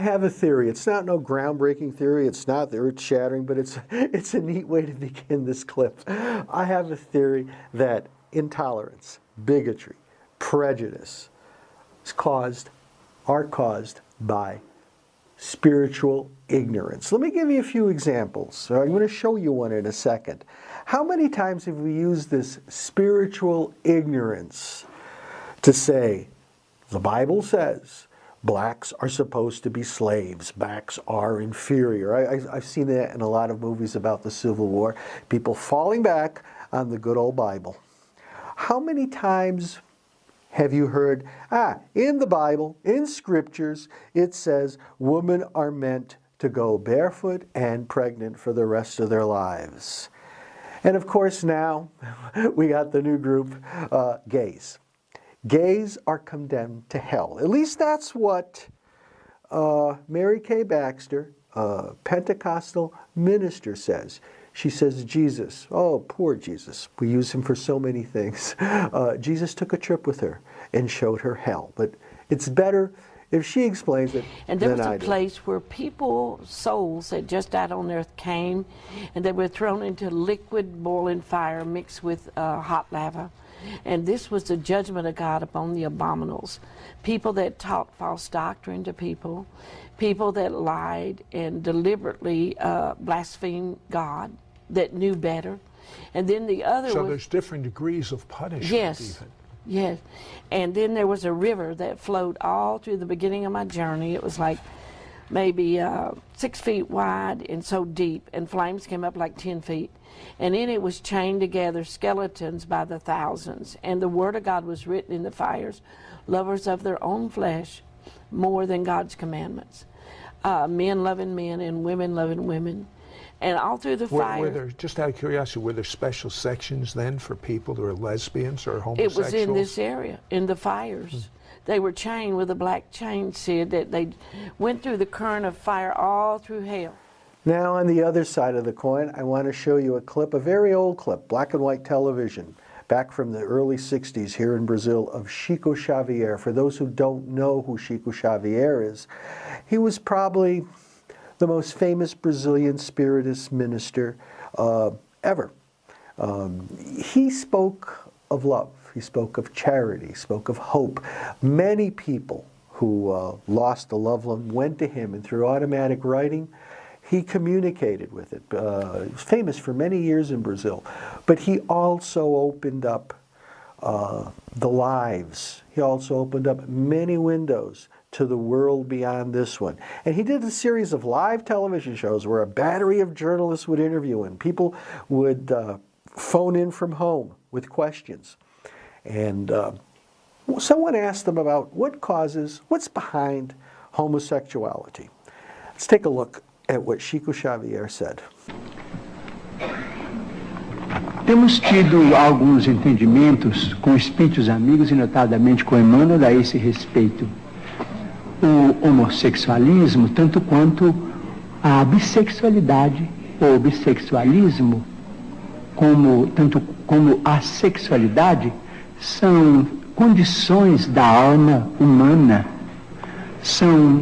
have a theory. It's not no groundbreaking theory. It's not earth-shattering, but it's a neat way to begin this clip. I have a theory that intolerance, bigotry, prejudice are caused by spiritual ignorance. Let me give you a few examples. I'm going to show you one in a second. How many times have we used this spiritual ignorance to say, the Bible says blacks are supposed to be slaves, blacks are inferior. I've seen that in a lot of movies about the Civil War, people falling back on the good old Bible. How many times have you heard, in the Bible, in scriptures, it says women are meant to go barefoot and pregnant for the rest of their lives? And of course now, we got the new group, gays. Gays are condemned to hell. At least that's what Mary Kay Baxter, a Pentecostal minister, says. She says, Jesus, oh, poor Jesus. We use him for so many things. Jesus took a trip with her and showed her hell. But it's better if she explains it and there than was I a do. place where people, souls that just died on earth came, and they were thrown into liquid boiling fire mixed with hot lava. And this was the judgment of God upon the abominables. People that taught false doctrine to people, people that lied and deliberately blasphemed God, that knew better. And then the other So was, there's different degrees of punishment. yes, even. yes. And then there was a river that flowed all through the beginning of my journey. It was like maybe 6 feet wide and so deep, and flames came up like 10 feet. And in it was chained together skeletons by the thousands. And the word of God was written in the fires, lovers of their own flesh more than God's commandments. Men loving men and women loving women. And all through the fire. Were there, just out of curiosity, were there special sections then for people who are lesbians or homosexuals? It was in this area, in the fires. They were chained with a black chain, Sid, that they went through the current of fire all through hell. Now on the other side of the coin, I want to show you a clip, a very old clip, black and white television, back from the early 60s here in Brazil, of Chico Xavier. For those who don't know who Chico Xavier is, he was probably the most famous Brazilian spiritist minister ever. He spoke of love, he spoke of charity, he spoke of hope. Many people who lost a loved one went to him, and through automatic writing, he communicated with it. He was famous for many years in Brazil. But he also opened up the lives. He also opened up many windows to the world beyond this one. And he did a series of live television shows where a battery of journalists would interview him. People would phone in from home with questions. And someone asked them about what's behind homosexuality. Let's take a look at what Chico Xavier said. Temos tido alguns entendimentos com espíritos amigos e notadamente com Emmanuel a esse respeito. O homossexualismo, tanto quanto a bissexualidade ou bissexualismo, tanto como a sexualidade, são condições da alma humana.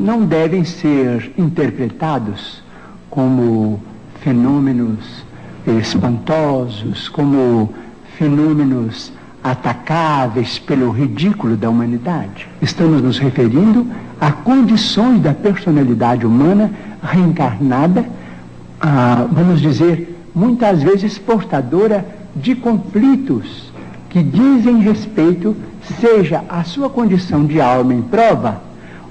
Não devem ser interpretados como fenômenos espantosos, como fenômenos atacáveis pelo ridículo da humanidade. Estamos nos referindo a condições da personalidade humana reencarnada, vamos dizer, muitas vezes portadora de conflitos que dizem respeito, seja a sua condição de alma em prova,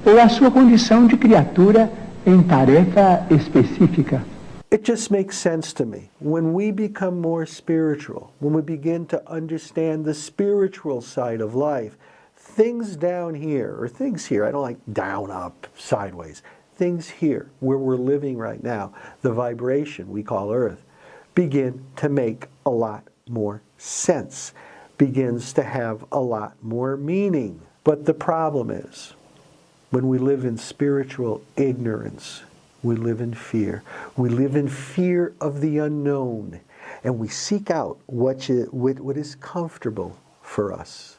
ou a sua condição de criatura em tarefa específica. It just makes sense to me. When we become more spiritual, when we begin to understand the spiritual side of life, things down here, or things here, I don't like down, up, sideways, things here, where we're living right now, the vibration we call Earth, begin to make a lot more sense, begins to have a lot more meaning. But the problem is, when we live in spiritual ignorance, we live in fear. We live in fear of the unknown, and we seek out what is comfortable for us.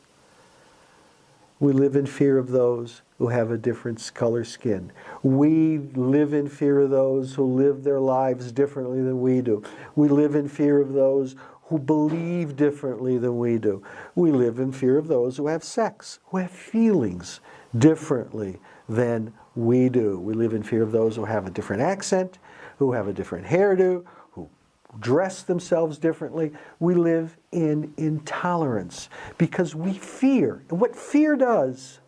We live in fear of those who have a different color skin. We live in fear of those who live their lives differently than we do. We live in fear of those who believe differently than we do. We live in fear of those who have sex, who have feelings differently than we do. We live in fear of those who have a different accent, who have a different hairdo, who dress themselves differently. We live in intolerance because we fear. And what fear does,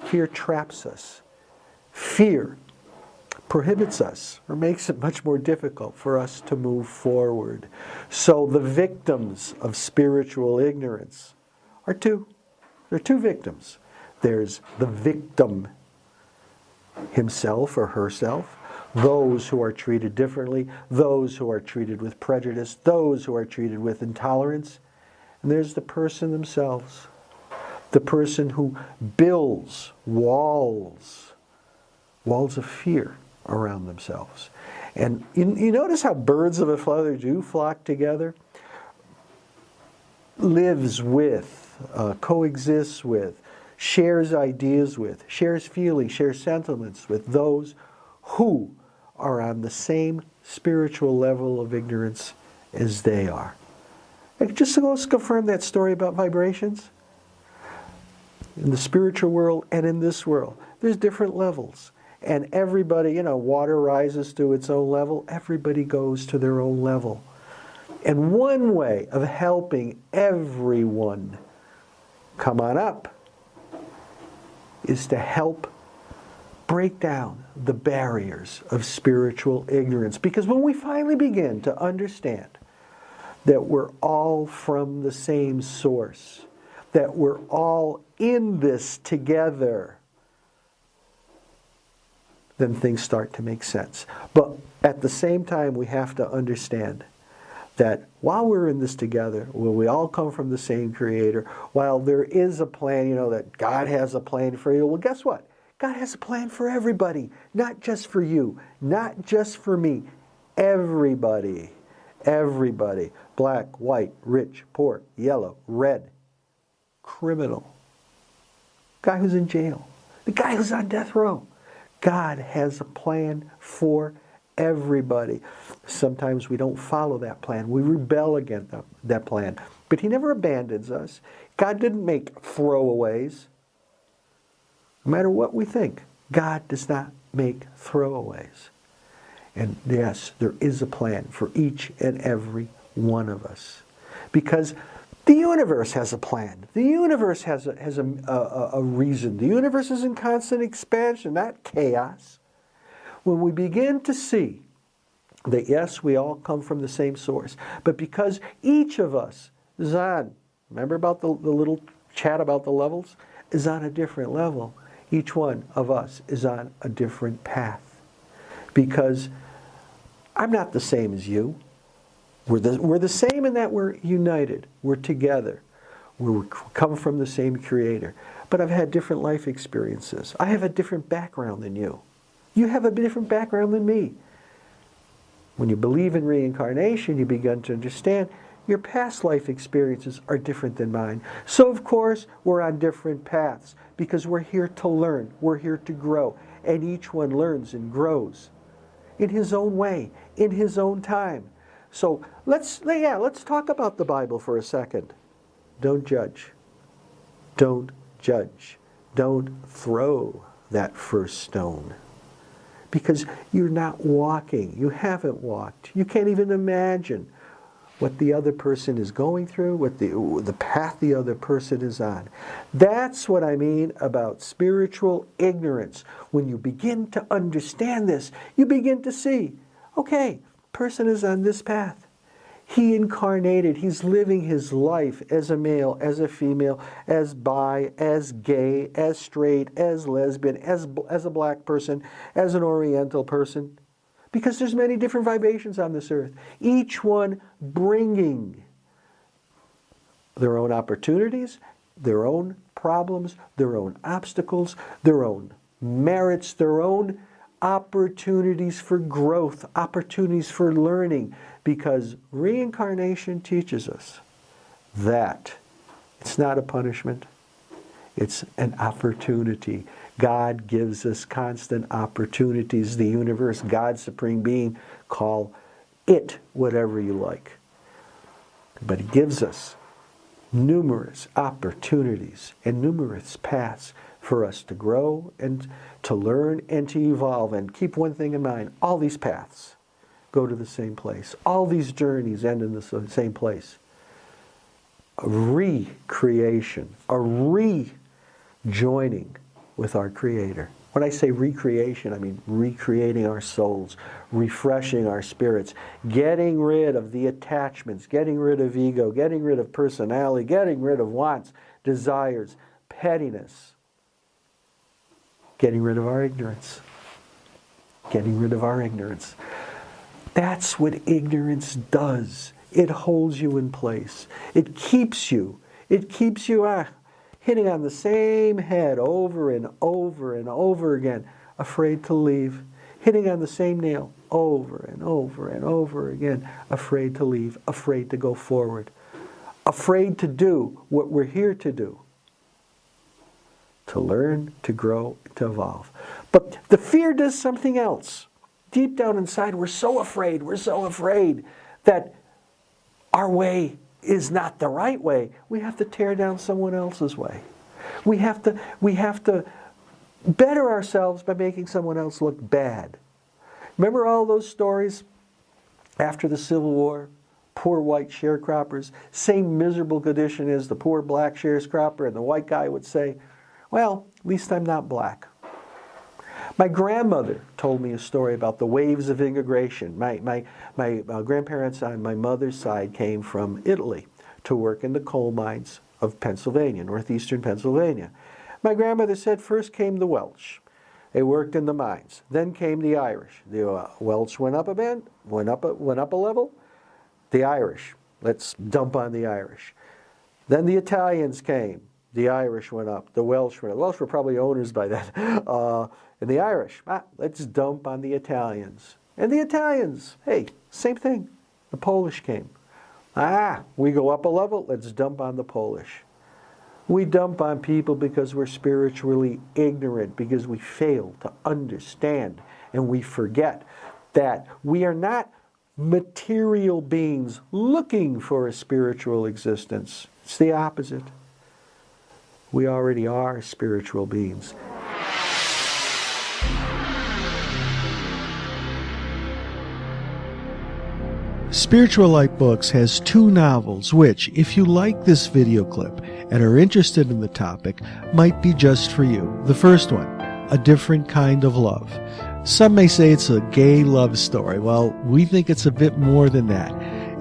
fear traps us. Fear prohibits us or makes it much more difficult for us to move forward. So the victims of spiritual ignorance are two. There are two victims. There's the victim himself or herself, those who are treated differently, those who are treated with prejudice, those who are treated with intolerance. And there's the person themselves, the person who builds walls of fear around themselves. And you notice how birds of a feather do flock together? Lives with, coexists with, shares ideas with, shares feelings, shares sentiments with those who are on the same spiritual level of ignorance as they are. And just to confirm that story about vibrations, in the spiritual world and in this world, there's different levels. And everybody, water rises to its own level. Everybody goes to their own level. And one way of helping everyone come on up is to help break down the barriers of spiritual ignorance. Because when we finally begin to understand that we're all from the same source, that we're all in this together, then things start to make sense. But at the same time, we have to understand that while we're in this together, when we all come from the same Creator, while there is a plan, that God has a plan for you, well, guess what? God has a plan for everybody, not just for you, not just for me. Everybody, everybody, black, white, rich, poor, yellow, red, criminal, guy who's in jail, the guy who's on death row. God has a plan for everybody. Sometimes we don't follow that plan. We rebel against that plan. But He never abandons us. God didn't make throwaways. No matter what we think, God does not make throwaways. And yes, there is a plan for each and every one of us. Because the universe has a plan. The universe has a reason. The universe is in constant expansion, not chaos. When we begin to see that, yes, we all come from the same source, but because each of us is on, remember about the little chat about the levels, is on a different level. Each one of us is on a different path. Because I'm not the same as you. We're the same in that we're united. We're together. We come from the same Creator. But I've had different life experiences. I have a different background than you. You have a different background than me. When you believe in reincarnation, you begin to understand your past life experiences are different than mine. So, of course, we're on different paths because we're here to learn. We're here to grow. And each one learns and grows in his own way, in his own time. So let's talk about the Bible for a second. Don't judge. Don't judge. Don't throw that first stone. Because you're not walking. You haven't walked. You can't even imagine what the other person is going through, what the path the other person is on. That's what I mean about spiritual ignorance. When you begin to understand this, you begin to see, okay, person is on this path. He incarnated. He's living his life as a male, as a female, as bi, as gay, as straight, as lesbian, as a black person, as an Oriental person. Because there's many different vibrations on this earth. Each one bringing their own opportunities, their own problems, their own obstacles, their own merits, their own opportunities for growth, opportunities for learning, because reincarnation teaches us that it's not a punishment, It's an opportunity. God gives us constant opportunities. The universe, God, Supreme Being, call it whatever you like. But He gives us numerous opportunities and numerous paths for us to grow and to learn and to evolve. And keep one thing in mind, all these paths go to the same place. All these journeys end in the same place. A recreation, a rejoining with our Creator. When I say recreation, I mean recreating our souls, refreshing our spirits, getting rid of the attachments, getting rid of ego, getting rid of personality, getting rid of wants, desires, pettiness, getting rid of our ignorance. Getting rid of our ignorance. That's what ignorance does. It holds you in place. It keeps you. It keeps you hitting on the same head over and over and over again, afraid to leave. Hitting on the same nail over and over and over again, afraid to leave, afraid to go forward, afraid to do what we're here to do. To learn, to grow, to evolve. But the fear does something else. Deep down inside, we're so afraid that our way is not the right way. We have to tear down someone else's way. We have to better ourselves by making someone else look bad. Remember all those stories after the Civil War? Poor white sharecroppers, same miserable condition as the poor black sharecropper, and the white guy would say, well, at least I'm not black. My grandmother told me a story about the waves of immigration. My grandparents on my mother's side came from Italy to work in the coal mines of Pennsylvania, northeastern Pennsylvania. My grandmother said first came the Welsh. They worked in the mines. Then came the Irish. The Welsh went up a bit, went up a level. The Irish, let's dump on the Irish. Then the Italians came. The Irish went up. The Welsh went up. The Welsh were probably owners by then. And the Irish, let's dump on the Italians. And the Italians, hey, same thing. The Polish came. We go up a level, let's dump on the Polish. We dump on people because we're spiritually ignorant, because we fail to understand, and we forget that we are not material beings looking for a spiritual existence. It's the opposite. We already are spiritual beings. Spiritual Light Books has 2 novels which, if you like this video clip and are interested in the topic, might be just for you. The first one, A Different Kind of Love. Some may say it's a gay love story. Well, we think it's a bit more than that.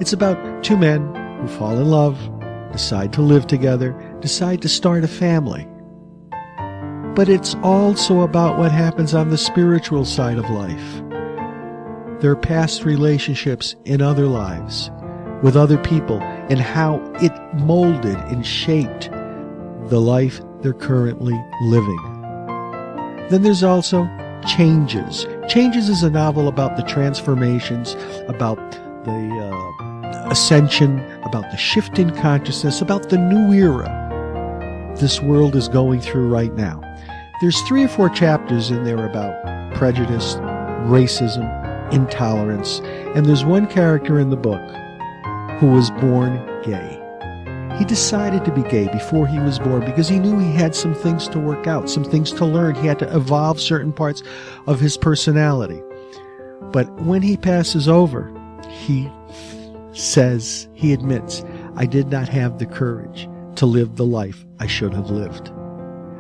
It's about 2 men who fall in love, decide to live together, decide to start a family. But it's also about what happens on the spiritual side of life. Their past relationships in other lives, with other people, and how it molded and shaped the life they're currently living. Then there's also Changes. Changes is a novel about the transformations, about the ascension, about the shift in consciousness, about the new era this world is going through right now. There's 3 or 4 chapters in there about prejudice, racism, intolerance, and there's one character in the book who was born gay. He decided to be gay before he was born because he knew he had some things to work out, some things to learn. He had to evolve certain parts of his personality. But when he passes over, he admits, I did not have the courage to live the life I should have lived.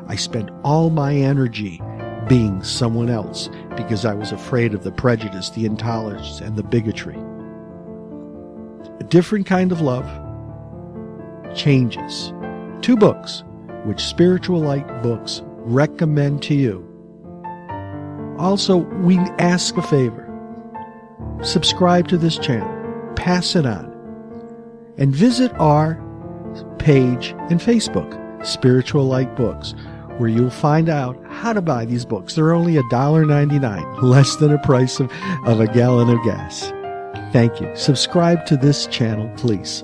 I spent all my energy being someone else because I was afraid of the prejudice, the intolerance, and the bigotry. A Different Kind of Love, Changes. 2 books which Spiritual Light Books recommend to you. Also, we ask a favor. Subscribe to this channel. Pass it on. And visit our page in Facebook, Spiritual Light Books, where you'll find out how to buy these books. They're only $1.99, less than the price of a gallon of gas. Thank you. Subscribe to this channel, please.